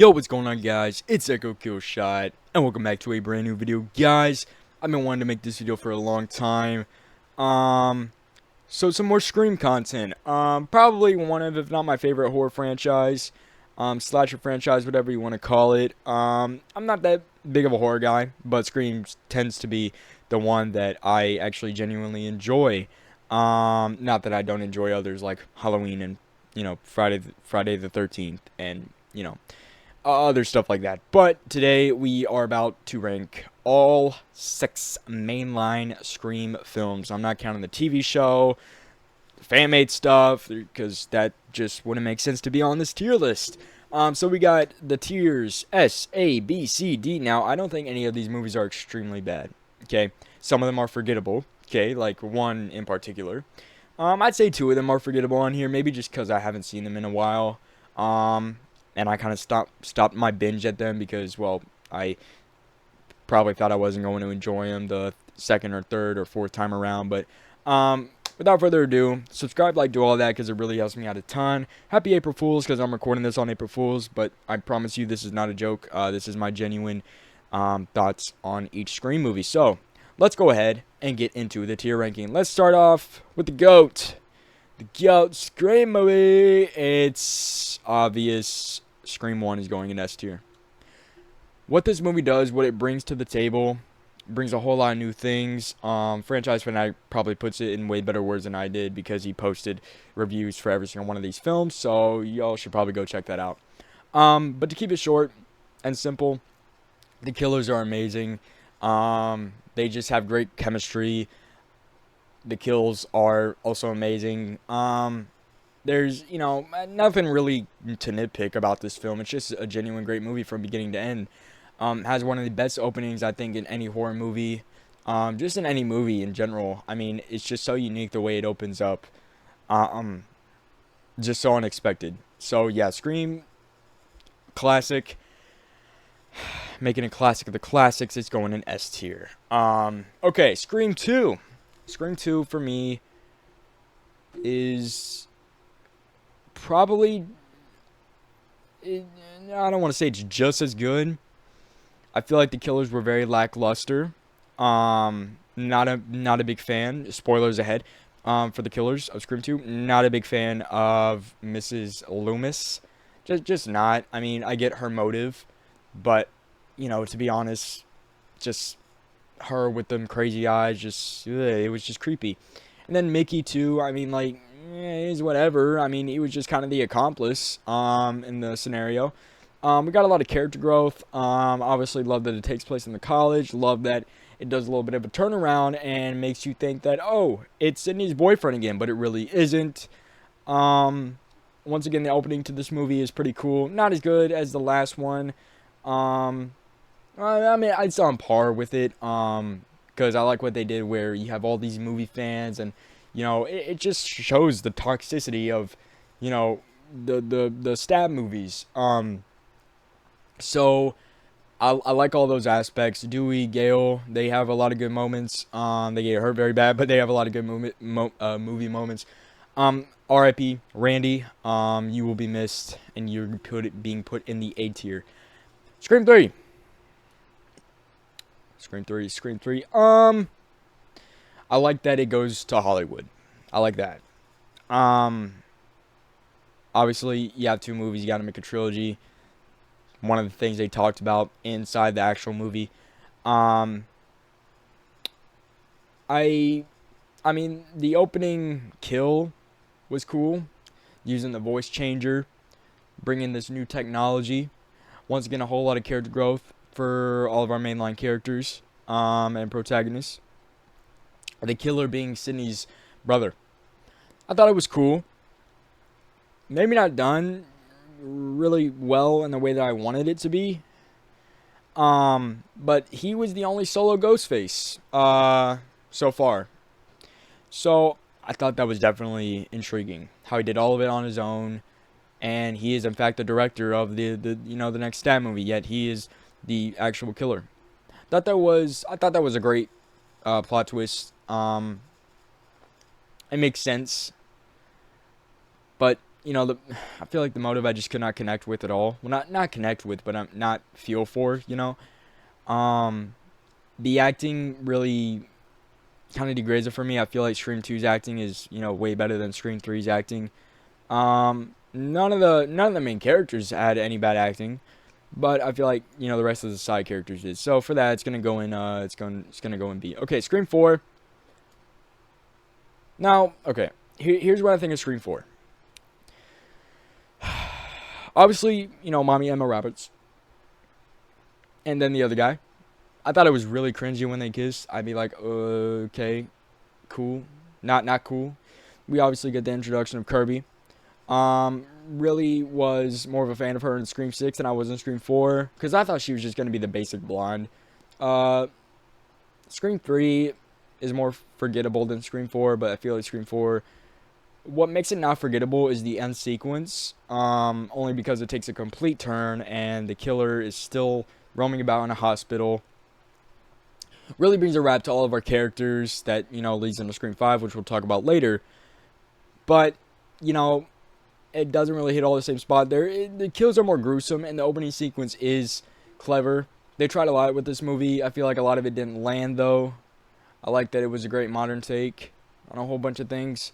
Yo, what's going on, guys? It's Echo Killshot, and welcome back to a brand new video. Guys, I've been wanting to make this video for a long time. So some more Scream content. Probably one of, if not my favorite horror franchise, slasher franchise, whatever you want to call it. I'm not that big of a horror guy, but Scream tends to be the one that I actually genuinely enjoy. Not that I don't enjoy others like Halloween and, Friday the 13th and, other stuff like that. But today we are about to rank all 6 mainline Scream films. I'm not counting the TV show, fan-made stuff, because that just wouldn't make sense to be on this tier list. So we got the tiers S, A, B, C, D. Now, I don't think any of these movies are extremely bad. Okay, some of them are forgettable. Okay, like one in particular. I'd say 2 of them are forgettable on here, maybe just because I haven't seen them in a while. And I kind of stopped my binge at them because, well, I probably thought I wasn't going to enjoy them the second or third or fourth time around. But without further ado, subscribe, like, do all that because it really helps me out a ton. Happy April Fools because I'm recording this on April Fools, but I promise you this is not a joke. This is my genuine thoughts on each Scream movie. So let's go ahead and get into the tier ranking. Let's start off with the GOAT. The GOAT Scream movie. It's obvious Scream 1 is going in S tier. What this movie does, what it brings to the table, brings a whole lot of new things. Franchise Fanatic probably puts it in way better words than I did because he posted reviews for every single one of these films, so y'all should probably go check that out. But to keep it short and simple, the killers are amazing. They just have great chemistry. The kills are also amazing. There's, nothing really to nitpick about this film. It's just a genuine great movie from beginning to end. Has one of the best openings, I think, in any horror movie. Just in any movie in general. I mean, it's just so unique the way it opens up. Just so unexpected. So, yeah, Scream, classic. Making a classic of the classics. It's going in S tier. Okay, Scream 2. Scream 2 for me is probably, I don't want to say it's just as good. I feel like the killers were very lackluster. Not a big fan. Spoilers ahead. For the killers of Scream 2, not a big fan of Mrs. Loomis. Just not. I mean, I get her motive, but to be honest, just her with them crazy eyes, just it was just creepy. And then Mickey too. I mean, like, he's whatever. I mean, he was just kind of the accomplice in the scenario. We got a lot of character growth. Obviously, love that it takes place in the college. Love that it does a little bit of a turnaround and makes you think that, oh, it's Sydney's boyfriend again, but it really isn't. Once again, the opening to this movie is pretty cool. Not as good as the last one. I mean, I'd say on par with it, because I like what they did where you have all these movie fans, and, it just shows the toxicity of, the stab movies. So, I like all those aspects. Dewey, Gale, they have a lot of good moments. They get hurt very bad, but they have a lot of good movie moments. R.I.P. Randy, you will be missed, and you're being put in the A tier. Scream 3. Scream 3. I like that it goes to Hollywood. I like that. Obviously, you have 2 movies. You got to make a trilogy. One of the things they talked about inside the actual movie. I mean, the opening kill was cool. Using the voice changer. Bringing this new technology. Once again, a whole lot of character growth for all of our mainline characters and protagonists. The killer being Sydney's brother. I thought it was cool. Maybe not done really well in the way that I wanted it to be. But he was the only solo Ghostface so far. So I thought that was definitely intriguing. How he did all of it on his own. And he is in fact the director of the next stab movie, yet he is the actual killer. I thought that was a great plot twist. It makes sense. But I feel like the motive I just could not connect with at all. Well, not connect with, but I'm not feel for. Um, the acting really kind of degrades it for me. I feel like Scream 2's acting is way better than Scream 3's acting. None of the main characters had any bad acting, but I feel like the rest of the side characters did. So for that, it's gonna go in. It's gonna go in B. Okay, Scream 4. Now, okay, here's what I think of Scream 4. Obviously, mommy Emma Roberts, and then the other guy. I thought it was really cringy when they kissed. I'd be like, okay, cool, not cool. We obviously get the introduction of Kirby. Really was more of a fan of her in Scream 6 than I was in Scream 4, because I thought she was just gonna be the basic blonde. Uh, Scream 3 is more forgettable than Scream 4, but I feel like Scream 4, what makes it not forgettable is the end sequence, only because it takes a complete turn and the killer is still roaming about in a hospital. Really brings a wrap to all of our characters that, leads into Scream 5, which we'll talk about later. But, it doesn't really hit all the same spot there. The kills are more gruesome, and the opening sequence is clever. They tried a lot with this movie. I feel like a lot of it didn't land, though. I like that it was a great modern take on a whole bunch of things.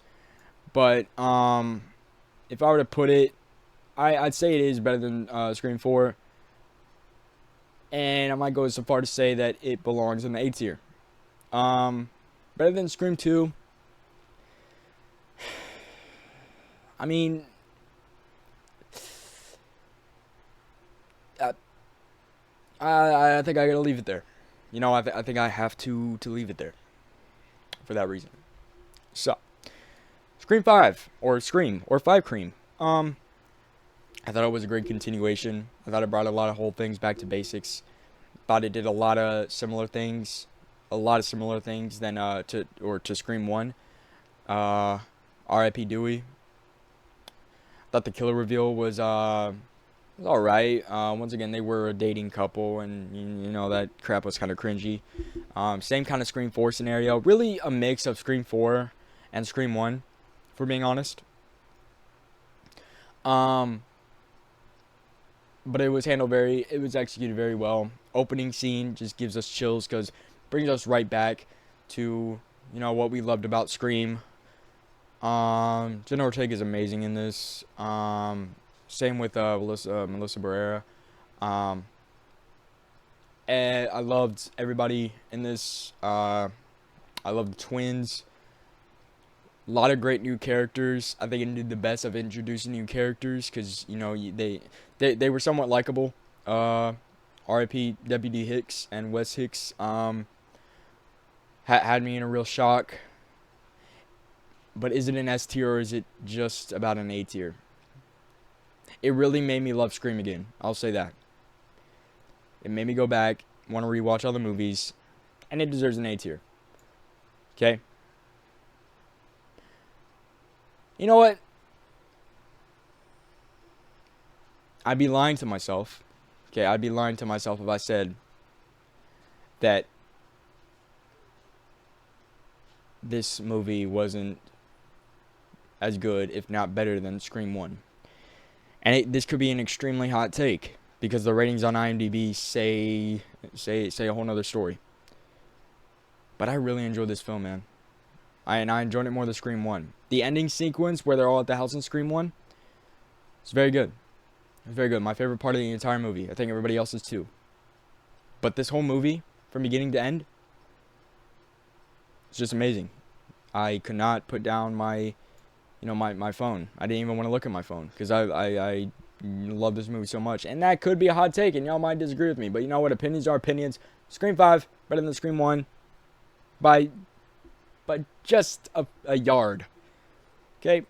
But if I were to put it, I'd say it is better than Scream 4. And I might go so far to say that it belongs in the A tier. Better than Scream 2. I mean, I think I gotta leave it there. I think I have to leave it there for that reason. So, Scream 5 or Scream or 5 Cream. I thought it was a great continuation. I thought it brought a lot of whole things back to basics. Thought it did a lot of similar things than to Scream 1. R.I.P. Dewey. Thought the killer reveal was all right. Once again, they were a dating couple, and that crap was kind of cringy. Same kind of Scream 4 scenario. Really a mix of Scream 4 and Scream 1, for being honest. But it was executed very well. Opening scene just gives us chills because brings us right back to what we loved about Scream. Jenna Ortega is amazing in this. Same with Melissa Barrera. And I loved everybody in this. I loved the twins. A lot of great new characters. I think it did the best of introducing new characters because they were somewhat likable. R.I.P. Deputy Hicks and Wes Hicks had me in a real shock. But is it an S tier or is it just about an A tier? It really made me love Scream again. I'll say that. It made me go back, want to rewatch all the movies, and it deserves an A tier. Okay? You know what? I'd be lying to myself. Okay, I'd be lying to myself if I said that this movie wasn't as good, if not better, than Scream 1. And this could be an extremely hot take because the ratings on IMDb say a whole nother story. But I really enjoyed this film, man. I enjoyed it more than Scream 1. The ending sequence where they're all at the house in Scream 1, it's very good. It's very good. My favorite part of the entire movie. I think everybody else's too. But this whole movie, from beginning to end, it's just amazing. I could not put down my phone. I didn't even want to look at my phone because I love this movie so much. And that could be a hot take, and y'all might disagree with me. But you know what? Opinions are opinions. Scream 5, better than Scream 1 by just a yard. Okay?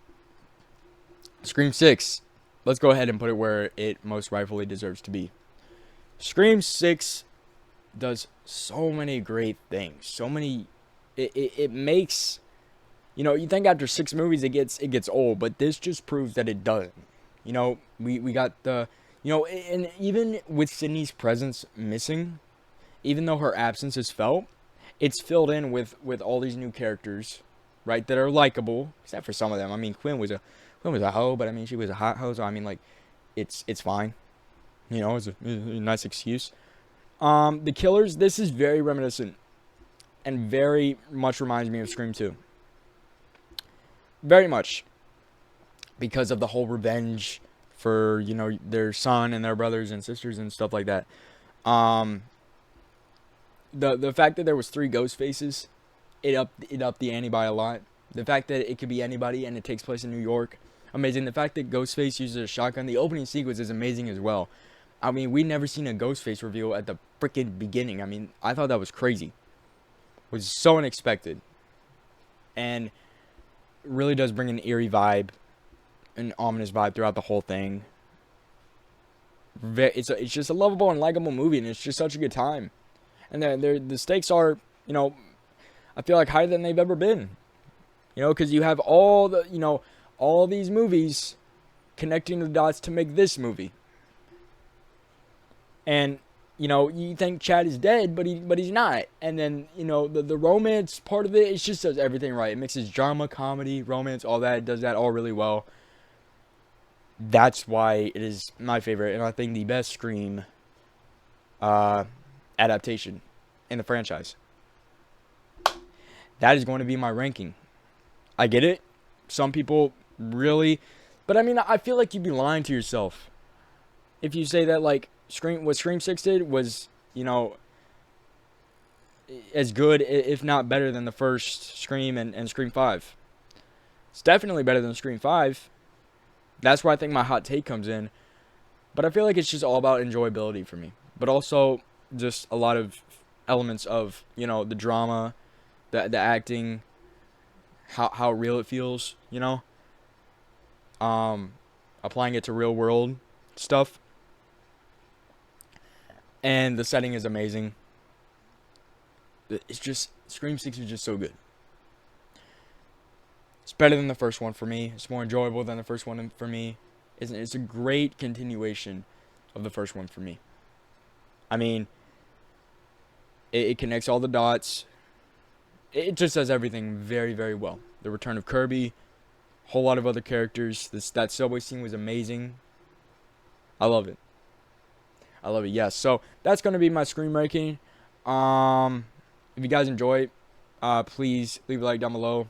Scream 6. Let's go ahead and put it where it most rightfully deserves to be. Scream 6 does so many great things. So many... It makes... you think after 6 movies it gets old, but this just proves that it doesn't. We got the... and even with Sydney's presence missing, even though her absence is felt, it's filled in with all these new characters, right, that are likable, except for some of them. I mean, Quinn was a film was a hoe, but I mean, she was a hot hoe, so I mean, like, it's fine. You know, it's a nice excuse. The Killers, this is very reminiscent and very much reminds me of Scream 2. Very much. Because of the whole revenge for, you know, their son and their brothers and sisters and stuff like that. Um, the fact that there was 3 ghost faces, it upped the ante by a lot. The fact that it could be anybody and it takes place in New York, amazing. The fact that Ghostface uses a shotgun, the opening sequence is amazing as well. I mean, we never seen a Ghostface reveal at the freaking beginning. I mean, I thought that was crazy. It was so unexpected. And really does bring an eerie vibe, an ominous vibe throughout the whole thing. It's just a lovable and likable movie, and it's just such a good time. And the stakes are, you know, I feel like higher than they've ever been. You know, because you have all these movies connecting the dots to make this movie. And, you know, you think Chad is dead, but he's not. And then, you know, the romance part of it, it just does everything right. It mixes drama, comedy, romance, all that. It does that all really well. That's why it is my favorite, and I think the best Scream adaptation in the franchise. That is going to be my ranking. I get it. Some people really, but I mean, I feel like you'd be lying to yourself if you say that, like, what Scream 6 did was, you know, as good, if not better than the first Scream and Scream 5. It's definitely better than Scream 5. That's where I think my hot take comes in. But I feel like it's just all about enjoyability for me. But also just a lot of elements of, you know, the drama, the acting, how real it feels, you know. Applying it to real world stuff. And the setting is amazing. It's just, Scream 6 is just so good. It's better than the first one for me. It's more enjoyable than the first one for me. It's a great continuation of the first one for me. I mean, it connects all the dots. It just does everything very, very well. The return of Kirby, a whole lot of other characters. That subway scene was amazing. I love it. I love it, yes. So, that's going to be my Scream ranking. If you guys enjoy it, please leave a like down below,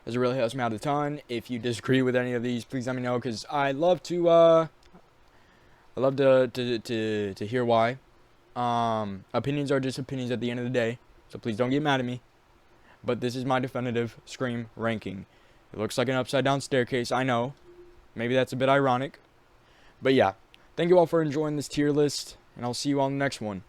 as it really helps me out a ton. If you disagree with any of these, please let me know, because I love to hear why. Opinions are just opinions at the end of the day, so please don't get mad at me. But this is my definitive Scream ranking. It looks like an upside down staircase, I know. Maybe that's a bit ironic. But yeah, thank you all for enjoying this tier list, and I'll see you on the next one.